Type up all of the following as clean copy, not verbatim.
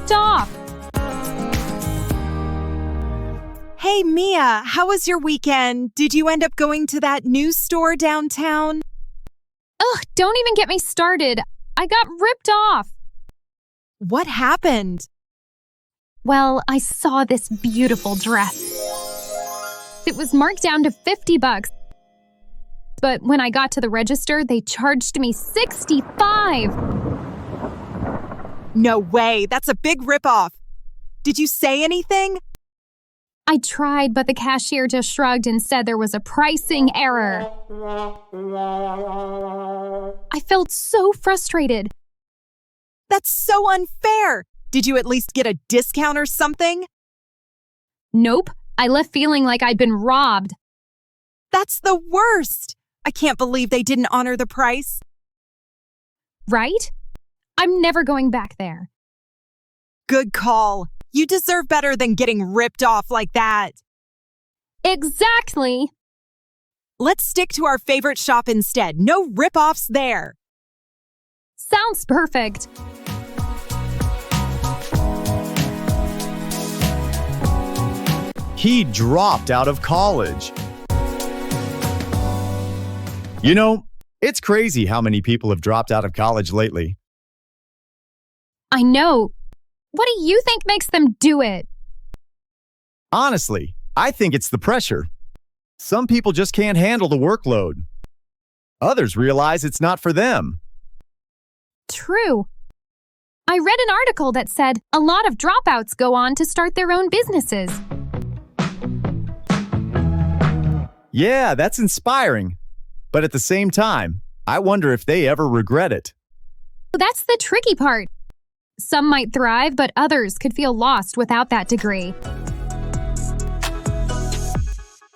ripped off. Hey, Mia, how was your weekend? Did you end up going to that new store downtown? Ugh, don't even get me started. I got ripped off. What happened? Well, I saw this beautiful dress. It was marked down to $50. But when I got to the register, they charged me $65. No way, that's a big ripoff. Did you say anything? I tried, but the cashier just shrugged and said there was a pricing error. I felt so frustrated. That's so unfair. Did you at least get a discount or something? Nope, I left feeling like I'd been robbed. That's the worst. I can't believe they didn't honor the price. Right? I'm never going back there. Good call. You deserve better than getting ripped off like that. Exactly. Let's stick to our favorite shop instead. No rip-offs there. Sounds perfect. He dropped out of college. You know, it's crazy how many people have dropped out of college lately. I know. What do you think makes them do it? Honestly, I think it's the pressure. Some people just can't handle the workload. Others realize it's not for them. True. I read an article that said a lot of dropouts go on to start their own businesses. Yeah, that's inspiring. But at the same time, I wonder if they ever regret it. That's the tricky part. Some might thrive, but others could feel lost without that degree.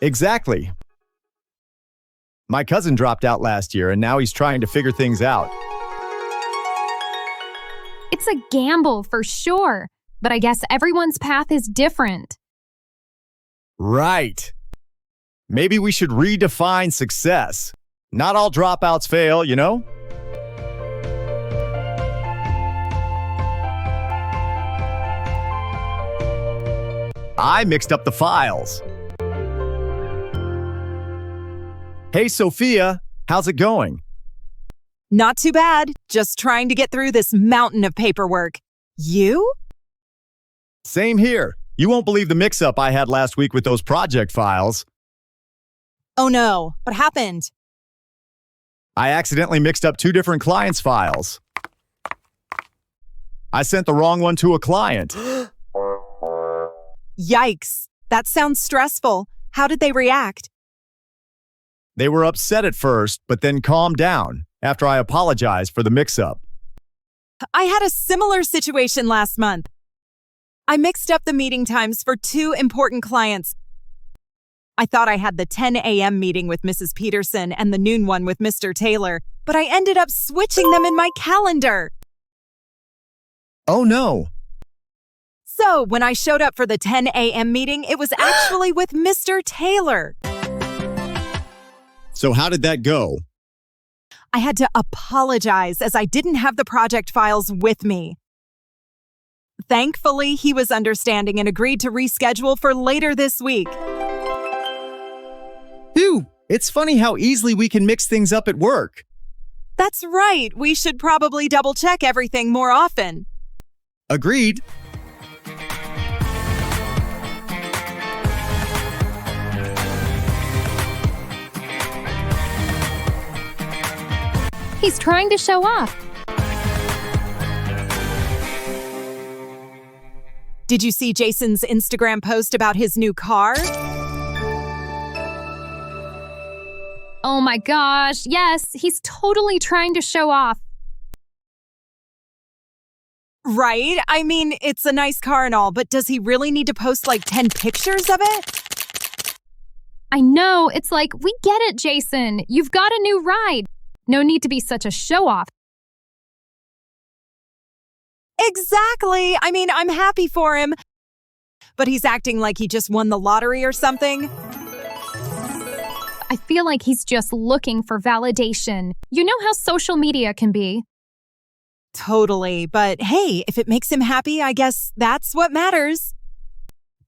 Exactly. My cousin dropped out last year, and now he's trying to figure things out. It's a gamble for sure, but I guess everyone's path is different. Right. Maybe we should redefine success. Not all dropouts fail, you know? I mixed up the files. Hey, Sophia, how's it going? Not too bad. Just trying to get through this mountain of paperwork. You? Same here. You won't believe the mix-up I had last week with those project files. Oh no, what happened? I accidentally mixed up 2 different clients' files. I sent the wrong one to a client. Yikes, that sounds stressful. How did they react? They were upset at first, but then calmed down after I apologized for the mix-up. I had a similar situation last month. I mixed up the meeting times for 2 important clients. I thought I had the 10 a.m. meeting with Mrs. Peterson and the noon one with Mr. Taylor, but I ended up switching them in my calendar. Oh no. So when I showed up for the 10 a.m. meeting, it was actually with Mr. Taylor. So how did that go? I had to apologize as I didn't have the project files with me. Thankfully, he was understanding and agreed to reschedule for later this week. Phew, it's funny how easily we can mix things up at work. That's right. We should probably double-check everything more often. Agreed. He's trying to show off. Did you see Jason's Instagram post about his new car? Oh my gosh, yes, he's totally trying to show off. Right? I mean, it's a nice car and all, but does he really need to post like 10 pictures of it? I know, it's like, we get it, Jason. You've got a new ride. No need to be such a show-off. Exactly. I mean, I'm happy for him. But he's acting like he just won the lottery or something. I feel like he's just looking for validation. You know how social media can be. Totally. But hey, if it makes him happy, I guess that's what matters.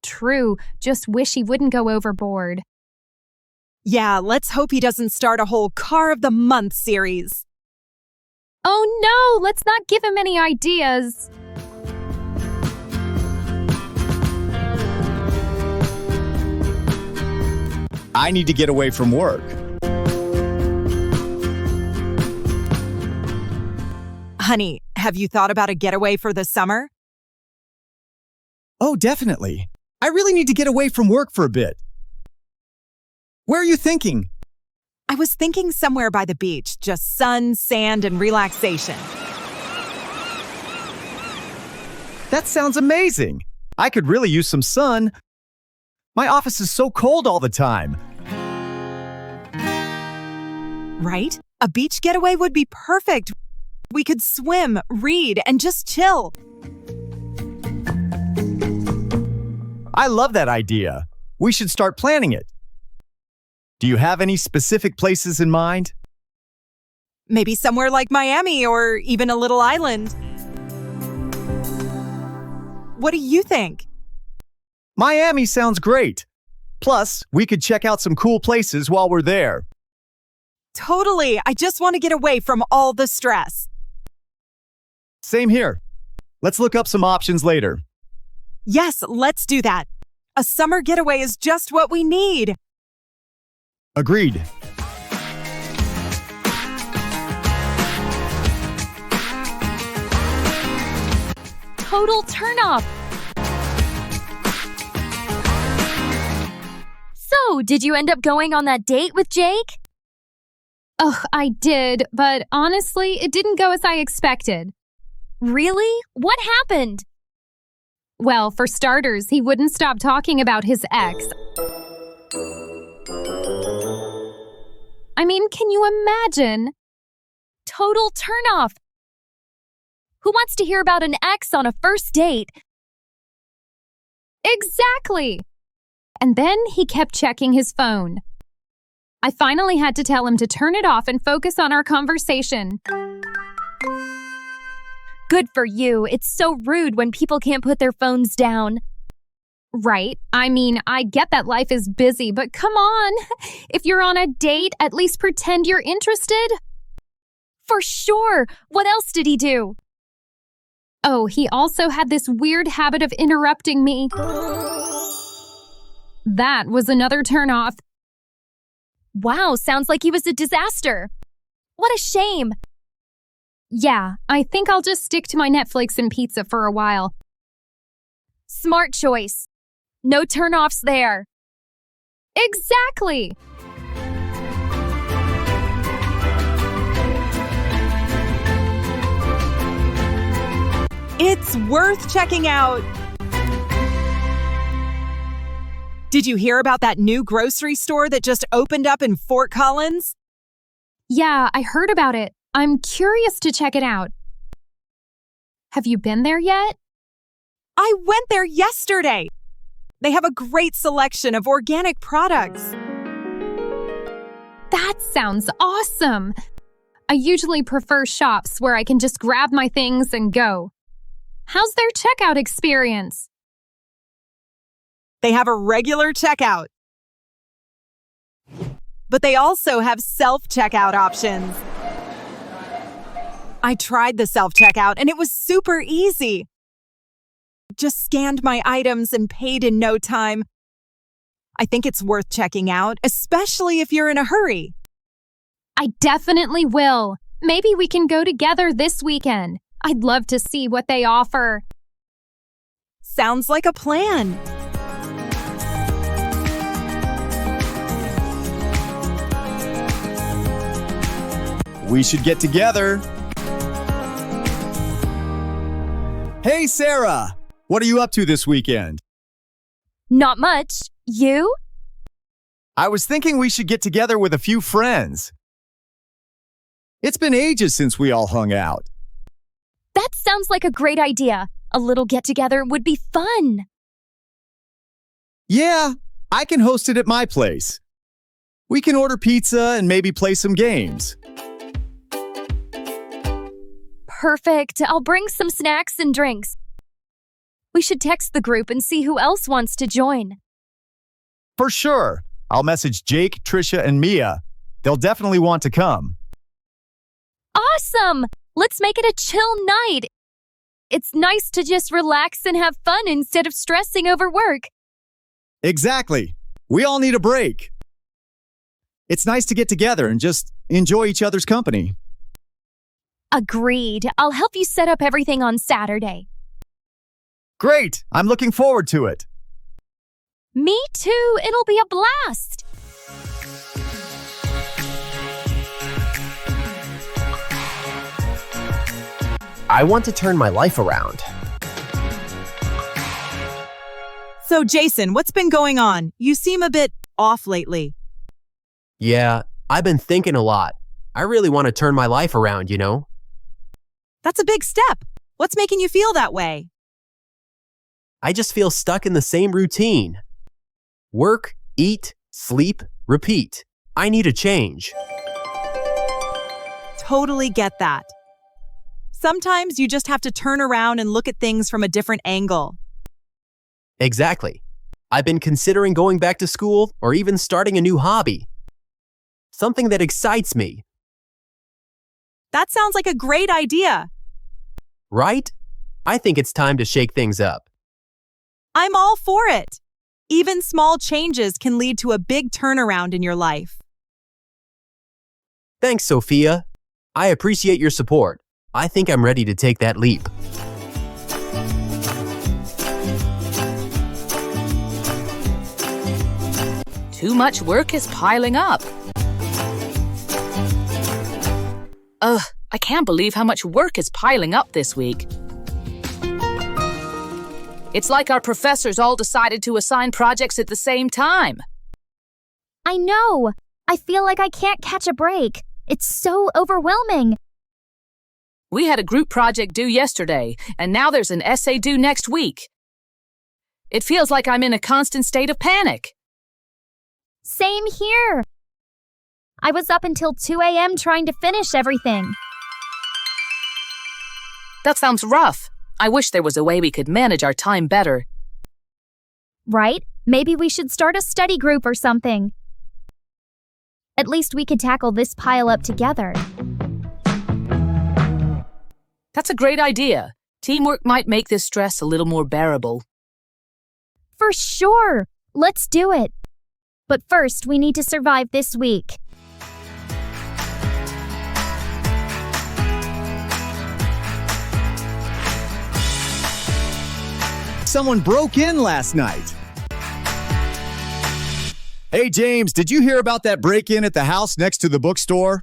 True, just wish he wouldn't go overboard. Yeah, let's hope he doesn't start a whole Car of the Month series. Oh no, let's not give him any ideas. I need to get away from work. Honey, have you thought about a getaway for the summer? Oh, definitely. I really need to get away from work for a bit. Where are you thinking? I was thinking somewhere by the beach, just sun, sand, and relaxation. That sounds amazing. I could really use some sun. My office is so cold all the time. Right? A beach getaway would be perfect. We could swim, read, and just chill. I love that idea. We should start planning it. Do you have any specific places in mind? Maybe somewhere like Miami or even a little island. What do you think? Miami sounds great. Plus, we could check out some cool places while we're there. Totally. I just want to get away from all the stress. Same here. Let's look up some options later. Yes, let's do that. A summer getaway is just what we need. Agreed. Total turnoff. So, did you end up going on that date with Jake? Ugh, I did, but honestly, it didn't go as I expected. Really? What happened? Well, for starters, he wouldn't stop talking about his ex. I mean, can you imagine? Total turnoff. Who wants to hear about an ex on a first date? Exactly. And then he kept checking his phone. I finally had to tell him to turn it off and focus on our conversation. Good for you. It's so rude when people can't put their phones down. Right. I mean, I get that life is busy, but come on. If you're on a date, at least pretend you're interested. For sure. What else did he do? Oh, he also had this weird habit of interrupting me. That was another turnoff. Wow, sounds like he was a disaster. What a shame. Yeah, I think I'll just stick to my Netflix and pizza for a while. Smart choice. No turnoffs there. Exactly. It's worth checking out. Did you hear about that new grocery store that just opened up in Fort Collins? Yeah, I heard about it. I'm curious to check it out. Have you been there yet? I went there yesterday. They have a great selection of organic products. That sounds awesome. I usually prefer shops where I can just grab my things and go. How's their checkout experience? They have a regular checkout, but they also have self-checkout options. I tried the self-checkout and it was super easy. Just scanned my items and paid in no time. I think it's worth checking out, especially if you're in a hurry. I definitely will. Maybe we can go together this weekend. I'd love to see what they offer. Sounds like a plan. We should get together. Hey, Sarah! What are you up to this weekend? Not much. You? I was thinking we should get together with a few friends. It's been ages since we all hung out. That sounds like a great idea. A little get-together would be fun. Yeah, I can host it at my place. We can order pizza and maybe play some games. Perfect. I'll bring some snacks and drinks. We should text the group and see who else wants to join. For sure. I'll message Jake, Trisha, and Mia. They'll definitely want to come. Awesome! Let's make it a chill night. It's nice to just relax and have fun instead of stressing over work. Exactly. We all need a break. It's nice to get together and just enjoy each other's company. Agreed. I'll help you set up everything on Saturday. Great! I'm looking forward to it. Me too. It'll be a blast. I want to turn my life around. So, Jason, what's been going on? You seem a bit off lately. Yeah, I've been thinking a lot. I really want to turn my life around, you know? That's a big step. What's making you feel that way? I just feel stuck in the same routine. Work, eat, sleep, repeat. I need a change. Totally get that. Sometimes you just have to turn around and look at things from a different angle. Exactly. I've been considering going back to school or even starting a new hobby. Something that excites me. That sounds like a great idea. Right? I think it's time to shake things up. I'm all for it. Even small changes can lead to a big turnaround in your life. Thanks, Sophia. I appreciate your support. I think I'm ready to take that leap. Too much work is piling up. I can't believe how much work is piling up this week. It's like our professors all decided to assign projects at the same time. I know. I feel like I can't catch a break. It's so overwhelming. We had a group project due yesterday, and now there's an essay due next week. It feels like I'm in a constant state of panic. Same here. I was up until 2 a.m. trying to finish everything. That sounds rough. I wish there was a way we could manage our time better. Right? Maybe we should start a study group or something. At least we could tackle this pile up together. That's a great idea. Teamwork might make this stress a little more bearable. For sure! Let's do it. But first, we need to survive this week. Someone broke in last night. Hey, James, did you hear about that break-in at the house next to the bookstore?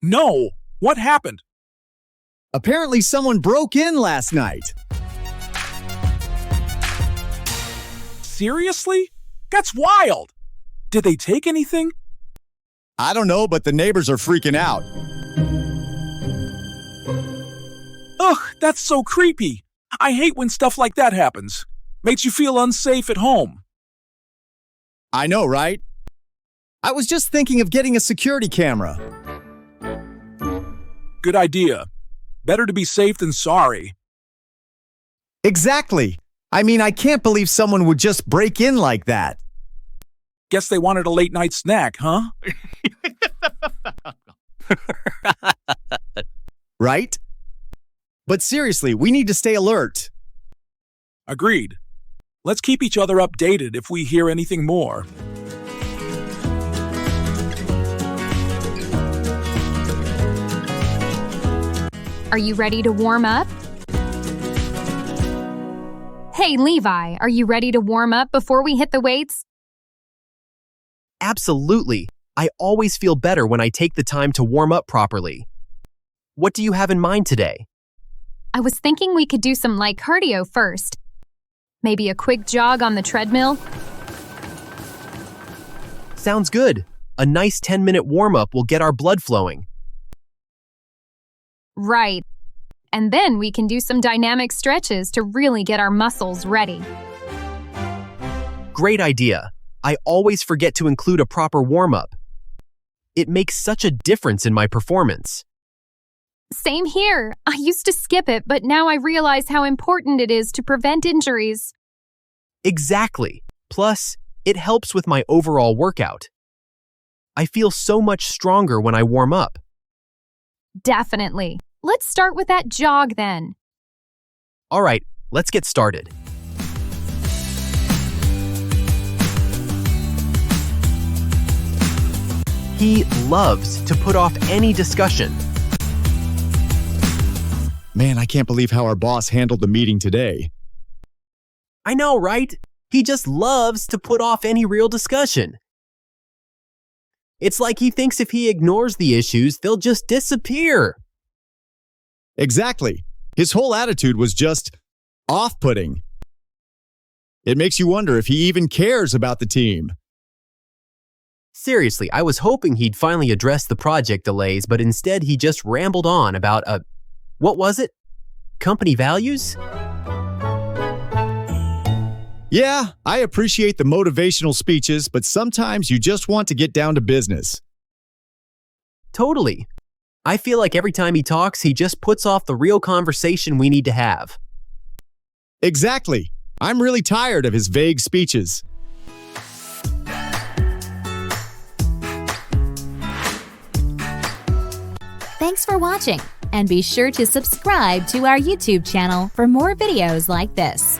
No. What happened? Apparently, someone broke in last night. Seriously? That's wild. Did they take anything? I don't know, but the neighbors are freaking out. Ugh, that's so creepy. I hate when stuff like that happens. Makes you feel unsafe at home. I know, right? I was just thinking of getting a security camera. Good idea. Better to be safe than sorry. Exactly. I mean, I can't believe someone would just break in like that. Guess they wanted a late-night snack, huh? Right? But seriously, we need to stay alert. Agreed. Let's keep each other updated if we hear anything more. Are you ready to warm up? Hey, Levi, are you ready to warm up before we hit the weights? Absolutely. I always feel better when I take the time to warm up properly. What do you have in mind today? I was thinking we could do some light cardio first. Maybe a quick jog on the treadmill. Sounds good. A nice 10-minute warm-up will get our blood flowing. Right. And then we can do some dynamic stretches to really get our muscles ready. Great idea. I always forget to include a proper warm-up. It makes such a difference in my performance. Same here. I used to skip it, but now I realize how important it is to prevent injuries. Exactly. Plus, it helps with my overall workout. I feel so much stronger when I warm up. Definitely. Let's start with that jog then. All right, let's get started. He loves to put off any discussion. Man, I can't believe how our boss handled the meeting today. I know, right? He just loves to put off any real discussion. It's like he thinks if he ignores the issues, they'll just disappear. Exactly. His whole attitude was just off-putting. It makes you wonder if he even cares about the team. Seriously, I was hoping he'd finally address the project delays, but instead he just rambled on about what was it? Company values? Yeah, I appreciate the motivational speeches, but sometimes you just want to get down to business. Totally. I feel like every time he talks, he just puts off the real conversation we need to have. Exactly. I'm really tired of his vague speeches. Thanks for watching, and be sure to subscribe to our YouTube channel for more videos like this.